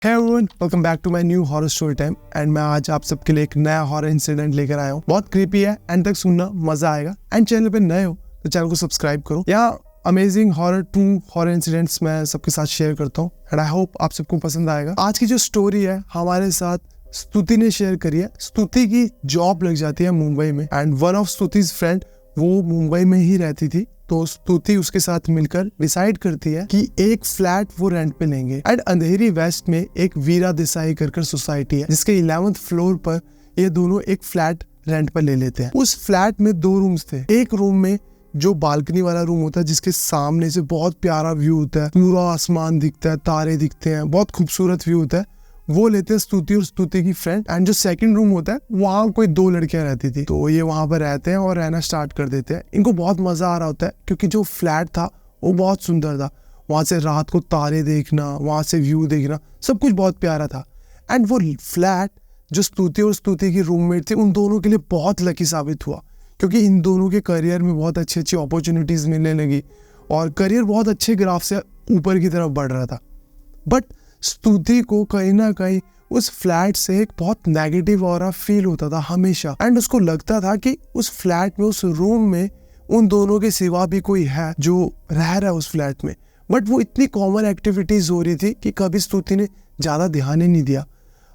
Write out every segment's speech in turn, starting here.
Hey everyone, welcome back to my new horror story time and मैं आज आप सबके लिए एक नया हॉरर इंसिडेंट लेकर आया हूँ। बहुत क्रीपी है, एंड तक सुनना मजा आएगा। एंड चैनल पे नए हो तो चैनल को सब्सक्राइब करो। यहाँ amazing horror true horror incidents मैं सबके साथ शेयर करता हूँ एंड आई होप आप सबको पसंद आएगा। आज की जो स्टोरी है हमारे साथ स्तुति ने शेयर करी है। स्तुति की जॉब लग जाती है मुंबई में and one of Stuti's friend वो मुंबई में ही रहती थी, तो स्तुति उसके साथ मिलकर डिसाइड करती है कि एक फ्लैट वो रेंट पे लेंगे। एंड अंधेरी वेस्ट में एक वीरा देसाई कर सोसाइटी है जिसके 11th फ्लोर पर ये दोनों एक फ्लैट रेंट पर ले लेते हैं। उस फ्लैट में 2 रूम्स थे। एक रूम में जो बालकनी वाला रूम होता है जिसके सामने से बहुत प्यारा व्यू होता है, पूरा आसमान दिखता है, तारे दिखते हैं, बहुत खूबसूरत व्यू होता है, वो लेते हैं स्तुति और स्तुति की फ्रेंड। एंड जो सेकंड रूम होता है वहाँ कोई 2 लड़कियां रहती थी, तो ये वहां पर रहते हैं और रहना स्टार्ट कर देते हैं। इनको बहुत मजा आ रहा होता है क्योंकि जो फ्लैट था वो बहुत सुंदर था। वहां से रात को तारे देखना, वहां से व्यू देखना, सब कुछ बहुत प्यारा था। एंड वो फ्लैट जो स्तुति और स्तुति की रूममेट थी उन दोनों के लिए बहुत लकी साबित हुआ क्योंकि इन दोनों के करियर में बहुत अच्छी अच्छी अपॉर्चुनिटीज मिलने लगी और करियर बहुत अच्छे ग्राफ से ऊपर की तरफ बढ़ रहा था। बट स्तुति को कहीं ना कहीं उस फ्लैट से एक बहुत नेगेटिव ऑरा फील होता था हमेशा। एंड उसको लगता था कि उस फ्लैट में, उस रूम में उन दोनों के सिवा भी कोई है जो रह रहा है उस फ्लैट में। बट वो इतनी कॉमन एक्टिविटीज हो रही थी कि कभी स्तुति ने ज्यादा ध्यान ही नहीं दिया।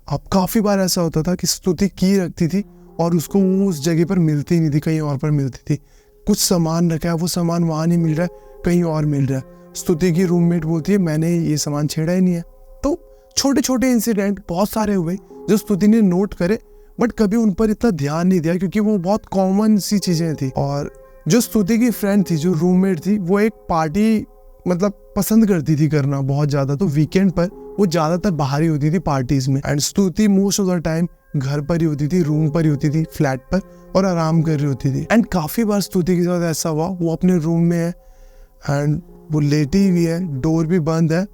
अब काफी बार ऐसा होता था कि स्तुति की रखती थी और उसको वो उस जगह पर मिलती नहीं थी, कहीं और पर मिलती थी। कुछ सामान रखा है, वो सामान वहां नहीं मिल रहा है, कहीं और मिल रहा है। स्तुति की रूममेट बोलती है मैंने ये सामान छेड़ा ही नहीं है। तो छोटे छोटे इंसिडेंट बहुत सारे हुए जो स्तुति ने नोट करे, बट कभी उन पर इतना ध्यान नहीं दिया क्योंकि वो बहुत कॉमन सी चीजें थी। और जो स्तुति की फ्रेंड थी, जो रूममेट थी, वो एक पार्टी पसंद करती थी करना बहुत ज्यादा। तो वीकेंड पर वो ज्यादातर बाहर ही होती थी पार्टीज में एंड स्तुति मोस्ट ऑफ द टाइम घर पर ही होती थी, रूम पर ही होती थी, फ्लैट पर, और आराम कर रही होती थी। एंड काफी बार स्तुति के साथ ऐसा हुआ, वो अपने रूम में है एंड वो लेटी हुई है, डोर भी बंद है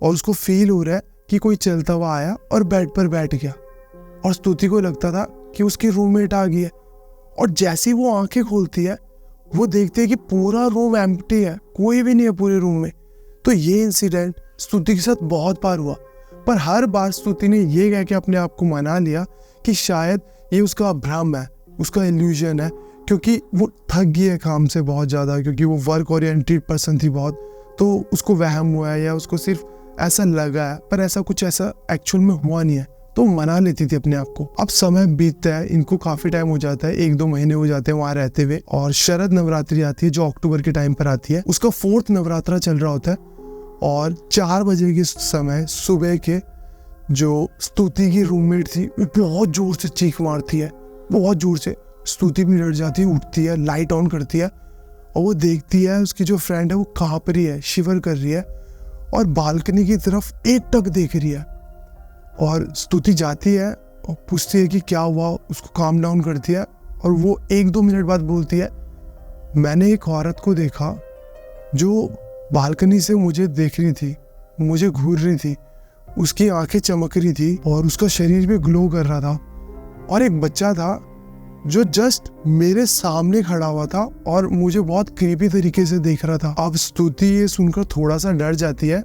और उसको फील हो रहा है कि कोई चलता हुआ आया और बेड पर बैठ गया। और स्तुति को लगता था कि उसकी रूममेट आ गई है। और जैसे ही वो आंखें खोलती है वो देखती है कि पूरा रूम एम्प्टी है, कोई भी नहीं है पूरे रूम में। तो ये इंसिडेंट स्तुति के साथ बहुत बार हुआ, पर हर बार स्तुति ने ये कह के अपने आप को मना लिया कि शायद ये उसका भ्रम है, उसका इल्यूजन है, क्योंकि वो थक गई है काम से बहुत ज़्यादा, क्योंकि वो वर्क ओरिएंटेड पर्सन थी बहुत। तो उसको वहम हुआ है या उसको सिर्फ ऐसा लगा है, पर ऐसा कुछ ऐसा एक्चुअल में हुआ नहीं है। तो मना लेती थी अपने आप को। अब समय बीतता है, इनको काफी टाइम हो जाता है, 1-2 महीने हो जाते हैं वहां रहते हुए, और शरद नवरात्रि आती है जो अक्टूबर के टाइम पर आती है। उसका 4th नवरात्रा चल रहा होता है और 4 बजे के समय सुबह के जो स्तुति की रूममेट थी वो बहुत जोर से चीख मारती है, बहुत जोर से। स्तुति भी डर जाती है, उठती है, लाइट ऑन करती है और वो देखती है उसकी जो फ्रेंड है वो कांप रही है, शिवर कर रही है और बालकनी की तरफ एकटक देख रही है। और स्तुति जाती है और पूछती है कि क्या हुआ, उसको काम डाउन करती है और वो 1-2 मिनट बाद बोलती है मैंने एक औरत को देखा जो बालकनी से मुझे देख रही थी, मुझे घूर रही थी, उसकी आंखें चमक रही थी और उसका शरीर भी ग्लो कर रहा था, और एक बच्चा था जो जस्ट मेरे सामने खड़ा हुआ था और मुझे बहुत क्रीपी तरीके से देख रहा था। अब स्तुति ये सुनकर थोड़ा सा डर जाती है,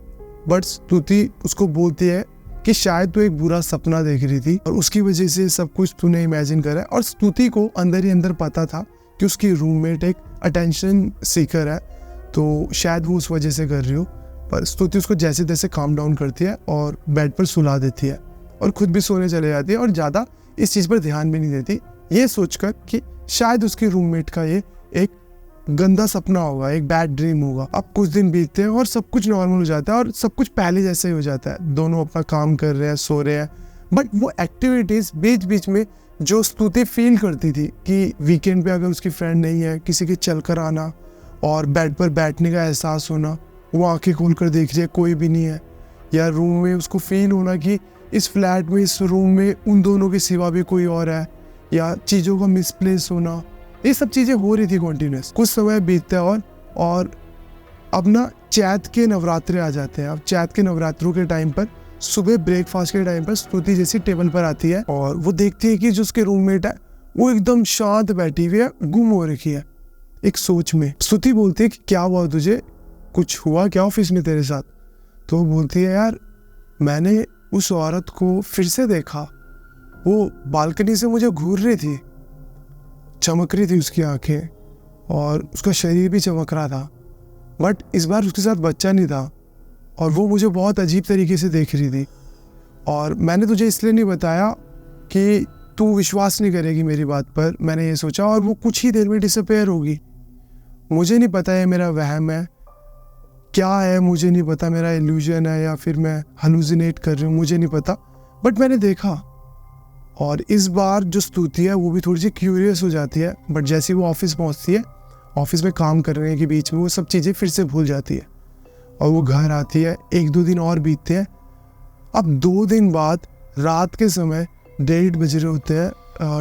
बट स्तुति उसको बोलती है कि शायद तू एक बुरा सपना देख रही थी और उसकी वजह से सब कुछ तूने इमेजिन करा। और स्तुति को अंदर ही अंदर पता था कि उसकी रूममेट एक अटेंशन सीकर है, तो शायद वो उस वजह से कर रही हो। पर स्तुति उसको जैसे तैसे काम डाउन करती है और बेड पर सुला देती है और खुद भी सोने चले जाती है और ज़्यादा इस चीज़ पर ध्यान भी नहीं देती, ये सोचकर कि शायद उसकी रूममेट का ये एक गंदा सपना होगा, एक बैड ड्रीम होगा। अब कुछ दिन बीतते हैं और सब कुछ नॉर्मल हो जाता है और सब कुछ पहले जैसे ही हो जाता है। दोनों अपना काम कर रहे हैं, सो रहे हैं, बट वो एक्टिविटीज बीच बीच में जो स्तुति फील करती थी कि वीकेंड पे अगर उसकी फ्रेंड नहीं है, किसी के चल कर आना और बेड पर बैठने का एहसास होना, वो आंखें खोल कर देख रही है कोई भी नहीं है, या रूम में उसको फील होना कि इस फ्लैट में, इस रूम में उन दोनों के सिवा भी कोई और है, या चीज़ों का मिसप्लेस होना, ये सब चीज़ें हो रही थी कॉन्टिन्यूस। कुछ समय बीतता है और अब ना चैत के नवरात्रे आ जाते हैं। अब चैत के नवरात्रों के टाइम पर सुबह ब्रेकफास्ट के टाइम पर स्तुति जैसी टेबल पर आती है और वो देखती है कि जो उसके रूममेट है वो एकदम शांत बैठी हुई है, गुम हो रखी है एक सोच में। स्तुति बोलती है कि क्या हुआ तुझे, कुछ हुआ क्या ऑफिस में तेरे साथ? तो वो बोलती है यार मैंने उस औरत को फिर से देखा। वो बालकनी से मुझे घूर रही थी, चमक रही थी उसकी आंखें और उसका शरीर भी चमक रहा था, बट इस बार उसके साथ बच्चा नहीं था और वो मुझे बहुत अजीब तरीके से देख रही थी। और मैंने तुझे इसलिए नहीं बताया कि तू विश्वास नहीं करेगी मेरी बात पर, मैंने ये सोचा, और वो कुछ ही देर में डिसअपेयर होगी। मुझे नहीं पता है मेरा वहम है क्या है, मुझे नहीं पता मेरा इल्यूजन है या फिर मैं हालुसिनेट कर रही हूँ, मुझे नहीं पता, बट मैंने देखा। और इस बार जो स्तुति है वो भी थोड़ी सी क्यूरियस हो जाती है, बट जैसे ही वो ऑफिस पहुँचती है, ऑफिस में काम करने के बीच में वो सब चीज़ें फिर से भूल जाती है और वो घर आती है। 1-2 दिन और बीतते हैं। अब 2 दिन बाद रात के समय 1:30 बज रहे होते हैं,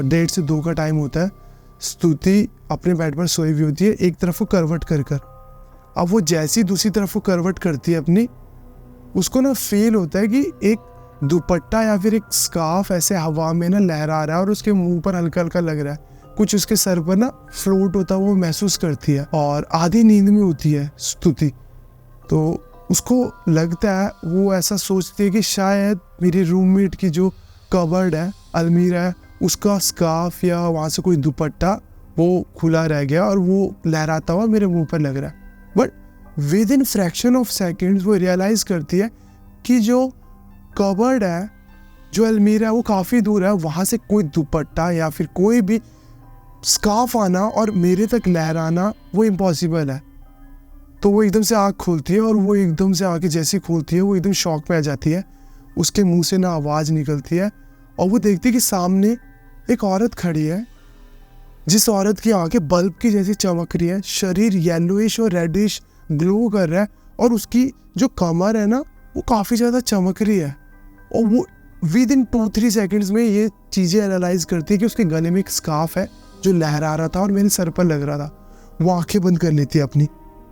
1:30 से 2 का टाइम होता है। स्तुति अपने बेड पर सोई हुई होती है, एक तरफ को करवट कर। अब वो जैसी दूसरी तरफ को करवट करती है अपनी, उसको ना फील होता है कि एक दुपट्टा या फिर एक स्कार्फ ऐसे हवा में ना लहरा रहा है और उसके मुंह पर हल्का हल्का लग रहा है, कुछ उसके सर पर ना फ्लोट होता है, वो महसूस करती है। और आधी नींद में होती है स्तुति, तो उसको लगता है, वो ऐसा सोचती है कि शायद मेरी रूममेट की जो कबर्ड है, अलमीरा है, उसका स्कार्फ या वहाँ से कोई दुपट्टा वो खुला रह गया और वो लहराता हुआ मेरे मुंह पर लग रहा है। But with in fraction of seconds वो रियलाइज करती है कि जो कबर्ड है, जो अलमीरा है, वो काफ़ी दूर है, वहाँ से कोई दुपट्टा या फिर कोई भी स्कार्फ आना और मेरे तक लहराना वो इम्पॉसिबल है। तो वो एकदम से आँख खोलती है और वो एकदम से आँखें जैसी खोलती है वो एकदम शॉक में आ जाती है। उसके मुंह से ना आवाज़ निकलती है और वो देखती है कि सामने एक औरत खड़ी है, जिस औरत की आंखें बल्ब की जैसी चमक रही है, शरीर येलोइश और रेडिश ग्लो कर रहा है और उसकी जो कमर है ना वो काफ़ी ज़्यादा चमक रही है। और वो विद इन 2-3 सेकेंड्स में ये चीज़ें एनालाइज करती है कि उसके गले में एक स्कार्फ है जो लहरा रहा था और मेरे सर पर लग रहा था। वो आंखें बंद कर लेती है, अपनी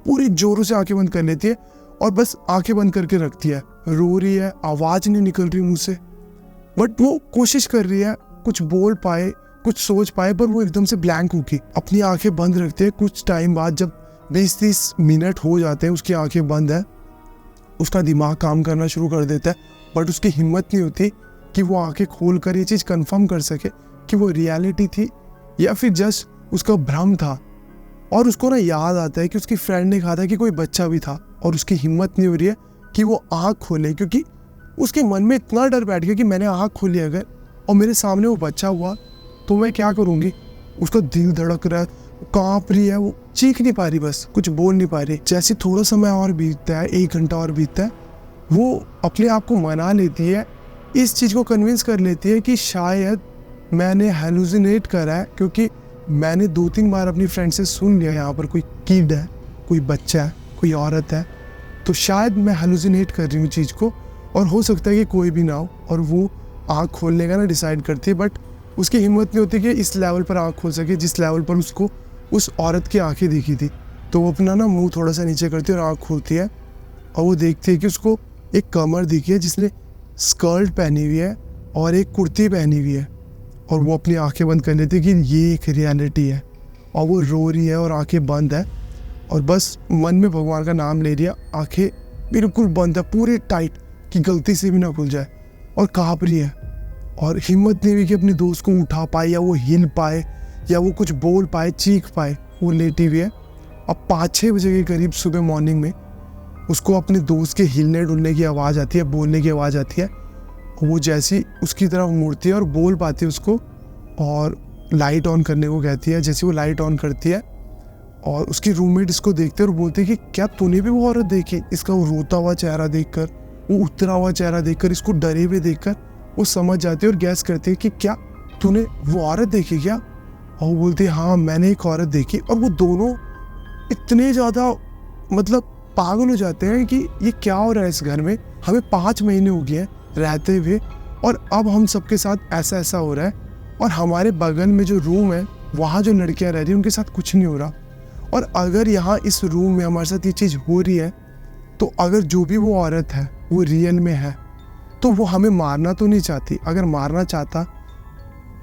पूरी जोरों से आंखें बंद कर लेती है और बस आंखें बंद करके रखती है। रो रही है, आवाज़ नहीं निकल रही मुंह से, बट वो कोशिश कर रही है कुछ बोल पाए, कुछ सोच पाए, पर वो एकदम से ब्लैंक होगी अपनी आंखें बंद रखते हैं। कुछ टाइम बाद जब 20-30 मिनट हो जाते हैं, उसकी आंखें बंद है, उसका दिमाग काम करना शुरू कर देता है, बट उसकी हिम्मत नहीं होती कि वो आंखें खोल कर ये चीज़ कंफर्म कर सके कि वो रियलिटी थी या फिर जस्ट उसका भ्रम था। और उसको ना याद आता है कि उसकी फ्रेंड ने कहा था कि कोई बच्चा भी था और उसकी हिम्मत नहीं हो रही है कि वो आँख खोले, क्योंकि उसके मन में इतना डर बैठ गया कि मैंने आँख खोली अगर और मेरे सामने वो बच्चा हुआ तो मैं क्या करूँगी। उसका दिल धड़क रहा है, काँप रही है, वो चीख नहीं पा रही, बस कुछ बोल नहीं पा रही। जैसे थोड़ा समय और बीतता है, 1 घंटा और बीतता है, वो अपने आप को मना लेती है, इस चीज़ को कन्विंस कर लेती है कि शायद मैंने हेलुसिनेट करा है, क्योंकि मैंने 2-3 बार अपनी फ्रेंड से सुन लिया यहाँ पर कोई किड है, कोई बच्चा है, कोई औरत है, तो शायद मैं हेलुसिनेट कर रही हूँ चीज़ को और हो सकता है कि कोई भी ना हो। और वो आँख खोलने का ना डिसाइड करती है, बट उसकी हिम्मत नहीं होती कि इस लेवल पर आँख खोल सके जिस लेवल पर उसको उस औरत की आंखें दिखी थी। तो वो अपना ना मुंह थोड़ा सा नीचे करती है और आँख खोलती है और वो देखती है कि उसको एक कमर दिखी है जिसने स्कर्ट पहनी हुई है और एक कुर्ती पहनी हुई है। और वो अपनी आंखें बंद कर लेती है कि ये एक रियलिटी है, और वो रो रही है और आंखें बंद है और बस मन में भगवान का नाम ले रही है। आंखें बिल्कुल बंद है, पूरी टाइट, कि गलती से भी ना खुल जाए, और काँप रही है और हिम्मत नहीं हुई कि अपने दोस्त को उठा पाए या वो हिल पाए या वो कुछ बोल पाए, चीख पाए। वो लेटी हुई है। अब 5-6 बजे के करीब सुबह मॉर्निंग में उसको अपने दोस्त के हिलने डुलने की आवाज़ आती है, बोलने की आवाज़ आती है। वो जैसी उसकी तरफ मुड़ती है और बोल पाती है उसको और लाइट ऑन करने को कहती है। जैसे वो लाइट ऑन करती है और उसकी रूममेट इसको देखते हैं और बोलते हैं कि क्या तूने भी वो औरत देखी? इसका वो रोता हुआ चेहरा देखकर, वो उतरा हुआ चेहरा देखकर, इसको डरे हुए देखकर वो समझ जाती है और गैस करती है कि क्या तूने वो औरत देखी क्या? और वो बोलती है हाँ मैंने एक औरत देखी। और वो दोनों इतने ज़्यादा मतलब पागल हो जाते हैं कि ये क्या हो रहा है इस घर में, हमें 5 महीने हो गए हैं रहते हुए और अब हम सबके साथ ऐसा ऐसा हो रहा है, और हमारे बगल में जो रूम है वहाँ जो लड़कियाँ रह रही हैं उनके साथ कुछ नहीं हो रहा। और अगर यहाँ इस रूम में हमारे साथ ये चीज़ हो रही है तो अगर जो भी वो औरत है वो रियल में है तो वो हमें मारना तो नहीं चाहती। अगर मारना चाहता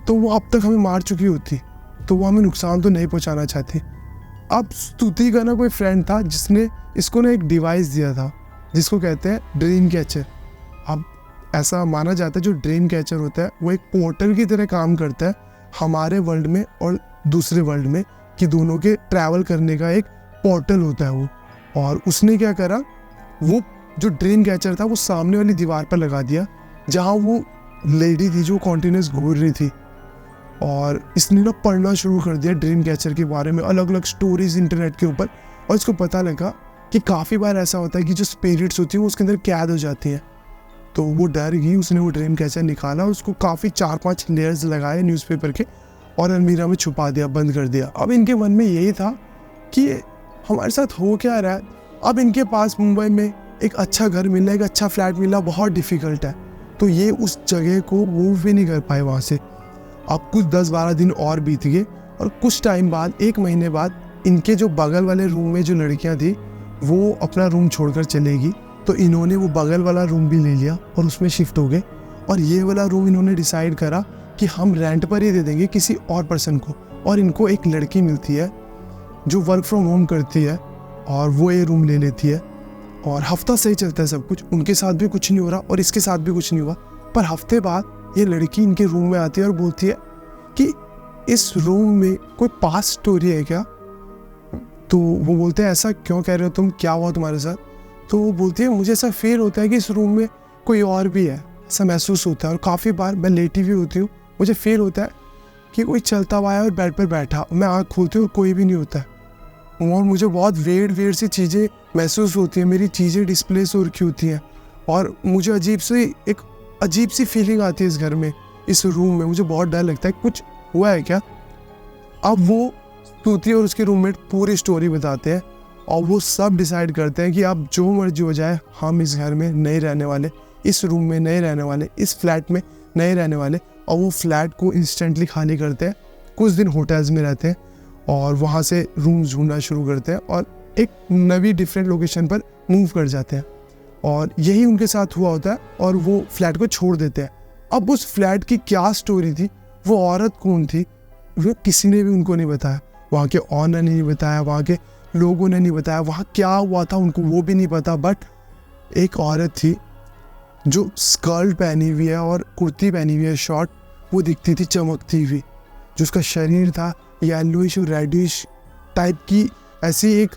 तो वो अब तक हमें मार चुकी होती, तो वो हमें नुकसान तो नहीं पहुंचाना चाहती। अब स्तुति का ना कोई फ्रेंड था जिसने इसको ना एक डिवाइस दिया था जिसको कहते हैं ड्रीम कैचर। अब ऐसा माना जाता है जो ड्रीम कैचर होता है वो एक पोर्टल की तरह काम करता है हमारे वर्ल्ड में और दूसरे वर्ल्ड में, कि दोनों के ट्रैवल करने का एक पोर्टल होता है वो। और उसने क्या करा, वो जो ड्रीम कैचर था वो सामने वाली दीवार पर लगा दिया जहाँ वो लेडी थी जो कॉन्टिन्यूस घूर रही थी। और इसने ना पढ़ना शुरू कर दिया ड्रीम कैचर के बारे में, अलग अलग स्टोरीज इंटरनेट के ऊपर। और इसको पता लगा कि काफ़ी बार ऐसा होता है कि जो स्पिरिट्स होती हैं वो उसके अंदर कैद हो जाती हैं। तो वो डर गई, उसने वो ड्रीम कैचर निकाला, उसको काफ़ी 4-5 लेयर्स लगाए न्यूज़पेपर के और अलमीरा में छुपा दिया, बंद कर दिया। अब इनके मन में यही था कि हमारे साथ हो क्या रहा है। अब इनके पास मुंबई में एक अच्छा घर मिलना, एक अच्छा फ्लैट मिलना बहुत डिफ़िकल्ट है। तो ये उस जगह को मूव भी नहीं कर पाए वहाँ से। अब कुछ 10-12 दिन और बीत गए और कुछ टाइम बाद, 1 महीने बाद, इनके जो बगल वाले रूम में जो लड़कियाँ थी वो अपना रूम छोड़कर चलेगी। तो इन्होंने वो बगल वाला रूम भी ले लिया और उसमें शिफ्ट हो गए। और ये वाला रूम इन्होंने डिसाइड करा कि हम रेंट पर ही दे देंगे किसी और पर्सन को। और इनको एक लड़की मिलती है जो वर्क फ्रॉम होम करती है और वो ये रूम ले लेती है। और हफ्ता सही चलता है सब कुछ, उनके साथ भी कुछ नहीं हो रहा और इसके साथ भी कुछ नहीं हुआ। पर हफ्ते बाद ये लड़की इनके रूम में आती है और बोलती है कि इस रूम में कोई पास्ट स्टोरी है क्या। तो वो बोलते हैं ऐसा क्यों कह रहे हो तुम, क्या हुआ तुम्हारे साथ। तो वो बोलती है मुझे ऐसा फील होता है कि इस रूम में कोई और भी है, ऐसा महसूस होता है। और काफ़ी बार मैं लेटी भी होती हूँ, मुझे फील होता है कि कोई चलता हुआ है और बेड पर बैठा, मैं आँख खोलती हूँ और कोई भी नहीं होता है। और मुझे बहुत वेird सी चीज़ें महसूस होती हैं, मेरी चीज़ें डिस्प्लेस हो रखी होती हैं और मुझे अजीब सी फीलिंग आती है इस घर में, इस रूम में। मुझे बहुत डर लगता है कुछ हुआ है क्या। अब वो स्तुति और उसके रूममेट पूरी स्टोरी बताते हैं और वो सब डिसाइड करते हैं कि अब जो मर्जी हो जाए हम इस घर में नहीं रहने वाले, इस रूम में नहीं रहने वाले, इस फ्लैट में नहीं रहने वाले। और वो फ्लैट को इंस्टेंटली खाली करते हैं, कुछ दिन होटल्स में रहते हैं और वहाँ से रूम ढूंढना शुरू करते हैं और एक नवी डिफरेंट लोकेशन पर मूव कर जाते हैं। और यही उनके साथ हुआ होता है और वो फ्लैट को छोड़ देते हैं। अब उस फ्लैट की क्या स्टोरी थी, वो औरत कौन थी, वो किसी ने भी उनको नहीं बताया। वहाँ के ऑनर ने नहीं बताया, वहाँ के लोगों ने नहीं बताया, वहाँ क्या हुआ था उनको वो भी नहीं पता। बट एक औरत थी जो स्कर्ट पहनी हुई है और कुर्ती पहनी हुई है शॉर्ट, वो दिखती थी चमकती हुई। जो उसका शरीर था येलोइश और रेडिश टाइप की, ऐसी एक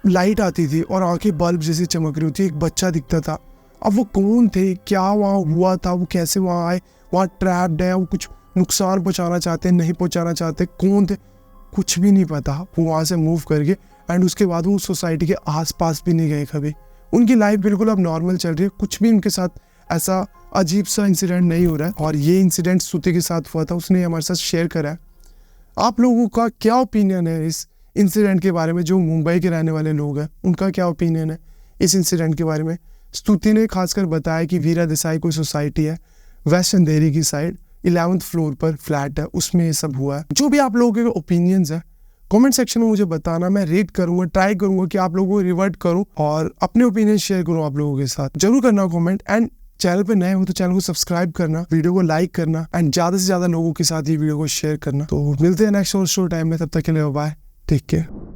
लाइट आती थी और आंखें बल्ब जैसी चमक रही होती। एक बच्चा दिखता था। अब वो कौन थे, क्या वहाँ हुआ था, वो कैसे वहाँ आए, वहाँ ट्रैप्ड है, वो कुछ नुकसान पहुँचाना चाहते, नहीं पहुँचाना चाहते, कौन थे, कुछ भी नहीं पता। वो वहाँ से मूव करके एंड उसके बाद वो सोसाइटी के आसपास भी नहीं गए कभी। उनकी लाइफ बिल्कुल अब नॉर्मल चल रही है, कुछ भी उनके साथ ऐसा अजीब सा इंसिडेंट नहीं हो रहा है। और ये इंसिडेंट स्तुति के साथ हुआ था, उसने हमारे साथ शेयर करा है। आप लोगों का क्या ओपिनियन है इस इंसिडेंट के बारे में, जो मुंबई के रहने वाले लोग हैं उनका क्या ओपिनियन है इस इंसिडेंट के बारे में। स्तुति ने खासकर बताया कि वीरा देसाई कोई सोसाइटी है वेस्ट अंधेरी की साइड, 11th फ्लोर पर फ्लैट है, उसमें ये सब हुआ है। जो भी आप लोगों के ओपिनियंस है कमेंट सेक्शन में मुझे बताना, मैं रेट करूंगा, ट्राई करूंगा कि आप लोगों को रिवर्ट करूं और अपने ओपिनियन शेयर करूं आप लोगों के साथ। जरूर करना कमेंट एंड चैनल पे नए हो तो चैनल को सब्सक्राइब करना, वीडियो को लाइक करना एंड ज़्यादा से ज़्यादा लोगों के साथ ये वीडियो को शेयर करना। तो मिलते हैं नेक्स्ट शो टाइम में, तब तक के लिए बाय, टेक केयर।